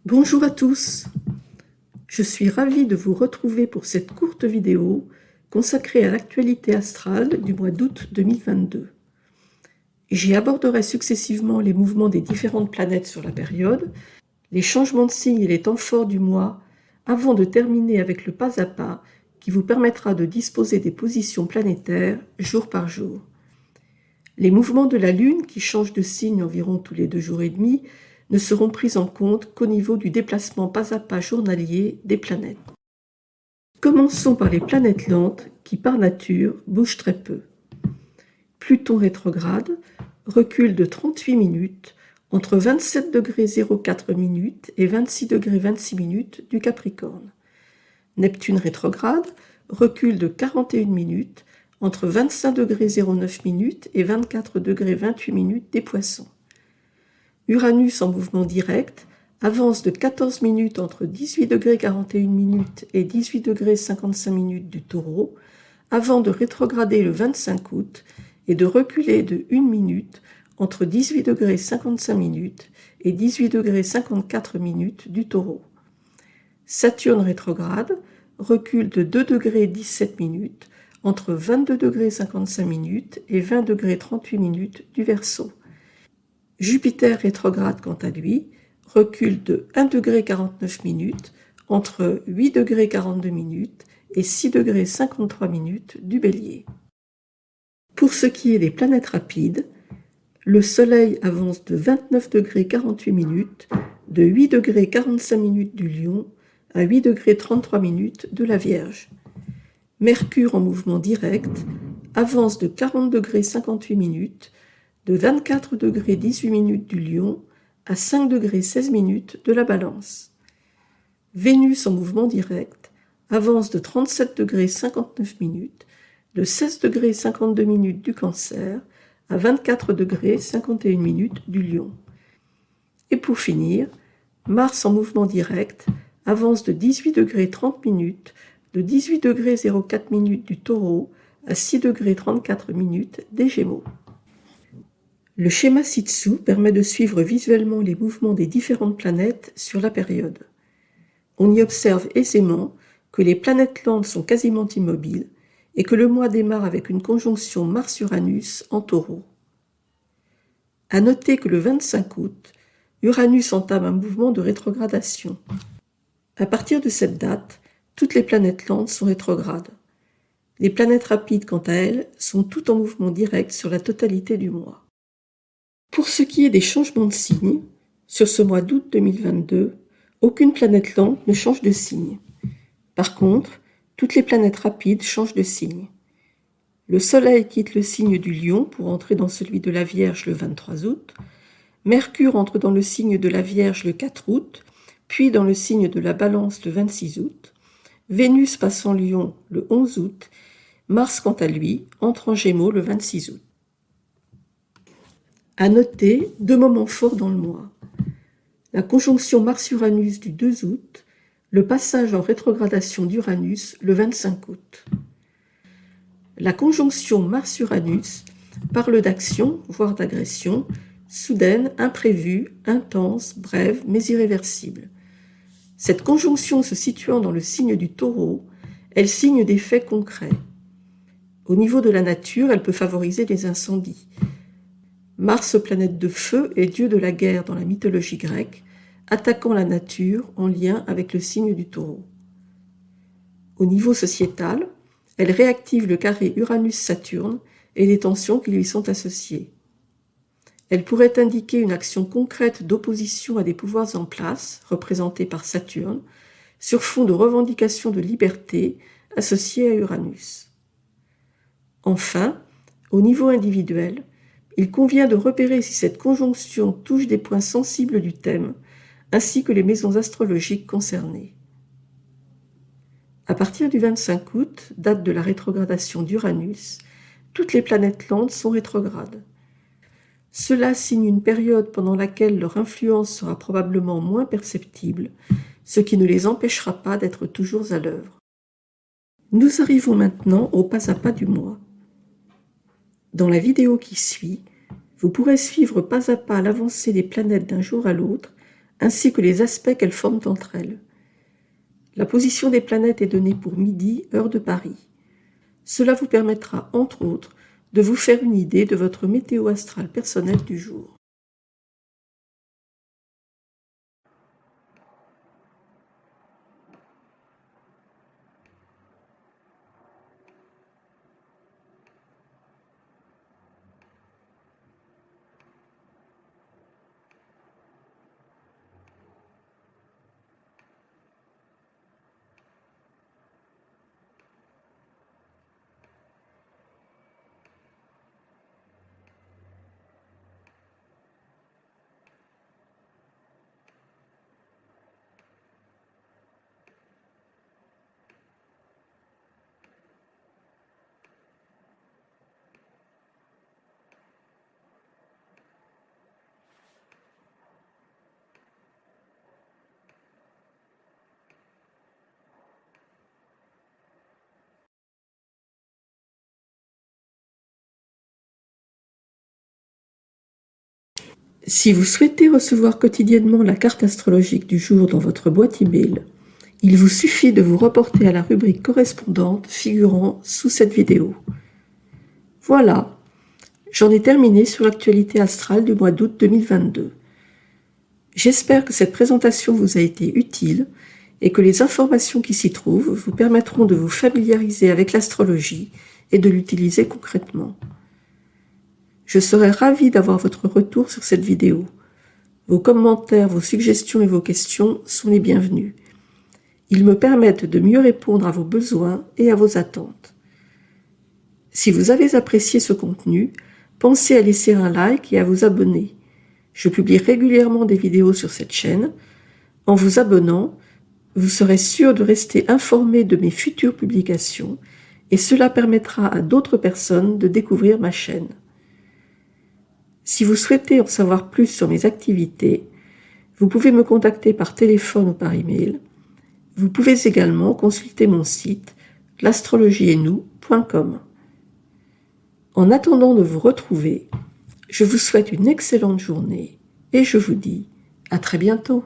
Bonjour à tous, je suis ravie de vous retrouver pour cette courte vidéo consacrée à l'actualité astrale du mois d'août 2022. J'y aborderai successivement les mouvements des différentes planètes sur la période, les changements de signes et les temps forts du mois, avant de terminer avec le pas à pas qui vous permettra de disposer des positions planétaires jour par jour. Les mouvements de la Lune, qui changent de signe environ tous les 2 jours et demi, ne seront pris en compte qu'au niveau du déplacement pas à pas journalier des planètes. Commençons par les planètes lentes qui, par nature, bougent très peu. Pluton rétrograde recule de 38 minutes entre 27,04 minutes et 26,26 minutes du Capricorne. Neptune rétrograde recule de 41 minutes entre 25,09 minutes et 24,28 minutes des Poissons. Uranus en mouvement direct avance de 14 minutes entre 18,41 minutes et 18,55 minutes du Taureau, avant de rétrograder le 25 août et de reculer de 1 minute entre 18,55 minutes et 18,54 minutes du Taureau. Saturne rétrograde recule de 2,17 minutes entre 22,55 minutes et 20,38 minutes du Verseau. Jupiter rétrograde quant à lui recule de 1,49 minutes entre 8,42 minutes et 6,53 minutes du Bélier. Pour ce qui est des planètes rapides, le Soleil avance de 29,48 minutes, de 8,45 minutes du Lion à 8,33 minutes de la Vierge. Mercure en mouvement direct avance de 40,58 minutes, de 24,18 minutes du Lion à 5,16 minutes de la Balance. Vénus en mouvement direct avance de 37,59 minutes, de 16,52 minutes du Cancer à 24,51 minutes du Lion. Et pour finir, Mars en mouvement direct avance de 18,30 minutes, de 18,04 minutes du Taureau à 6,34 minutes des Gémeaux. Le schéma ci-dessous permet de suivre visuellement les mouvements des différentes planètes sur la période. On y observe aisément que les planètes lentes sont quasiment immobiles et que le mois démarre avec une conjonction Mars-Uranus en Taureau. À noter que le 25 août, Uranus entame un mouvement de rétrogradation. À partir de cette date, toutes les planètes lentes sont rétrogrades. Les planètes rapides, quant à elles, sont toutes en mouvement direct sur la totalité du mois. Pour ce qui est des changements de signe, sur ce mois d'août 2022, aucune planète lente ne change de signe. Par contre, toutes les planètes rapides changent de signe. Le Soleil quitte le signe du Lion pour entrer dans celui de la Vierge le 23 août, Mercure entre dans le signe de la Vierge le 4 août, puis dans le signe de la Balance le 26 août, Vénus passe en Lion le 11 août, Mars quant à lui entre en Gémeaux le 26 août. À noter 2 moments forts dans le mois. La conjonction Mars-Uranus du 2 août, le passage en rétrogradation d'Uranus le 25 août. La conjonction Mars-Uranus parle d'action, voire d'agression, soudaine, imprévue, intense, brève, mais irréversible. Cette conjonction se situant dans le signe du Taureau, elle signe des faits concrets. Au niveau de la nature, elle peut favoriser les incendies. Mars, planète de feu, est dieu de la guerre dans la mythologie grecque, attaquant la nature en lien avec le signe du Taureau. Au niveau sociétal, elle réactive le carré Uranus-Saturne et les tensions qui lui sont associées. Elle pourrait indiquer une action concrète d'opposition à des pouvoirs en place, représentés par Saturne, sur fond de revendication de liberté associée à Uranus. Enfin, au niveau individuel, il convient de repérer si cette conjonction touche des points sensibles du thème, ainsi que les maisons astrologiques concernées. À partir du 25 août, date de la rétrogradation d'Uranus, toutes les planètes lentes sont rétrogrades. Cela signe une période pendant laquelle leur influence sera probablement moins perceptible, ce qui ne les empêchera pas d'être toujours à l'œuvre. Nous arrivons maintenant au pas à pas du mois. Dans la vidéo qui suit, vous pourrez suivre pas à pas l'avancée des planètes d'un jour à l'autre ainsi que les aspects qu'elles forment entre elles. La position des planètes est donnée pour midi, heure de Paris. Cela vous permettra, entre autres, de vous faire une idée de votre météo astrale personnelle du jour. Si vous souhaitez recevoir quotidiennement la carte astrologique du jour dans votre boîte email, il vous suffit de vous reporter à la rubrique correspondante figurant sous cette vidéo. Voilà, j'en ai terminé sur l'actualité astrale du mois d'août 2022. J'espère que cette présentation vous a été utile et que les informations qui s'y trouvent vous permettront de vous familiariser avec l'astrologie et de l'utiliser concrètement. Je serai ravie d'avoir votre retour sur cette vidéo. Vos commentaires, vos suggestions et vos questions sont les bienvenus. Ils me permettent de mieux répondre à vos besoins et à vos attentes. Si vous avez apprécié ce contenu, pensez à laisser un like et à vous abonner. Je publie régulièrement des vidéos sur cette chaîne. En vous abonnant, vous serez sûr de rester informé de mes futures publications et cela permettra à d'autres personnes de découvrir ma chaîne. Si vous souhaitez en savoir plus sur mes activités, vous pouvez me contacter par téléphone ou par email. Vous pouvez également consulter mon site l'astrologieetnous.com. En attendant de vous retrouver, je vous souhaite une excellente journée et je vous dis à très bientôt.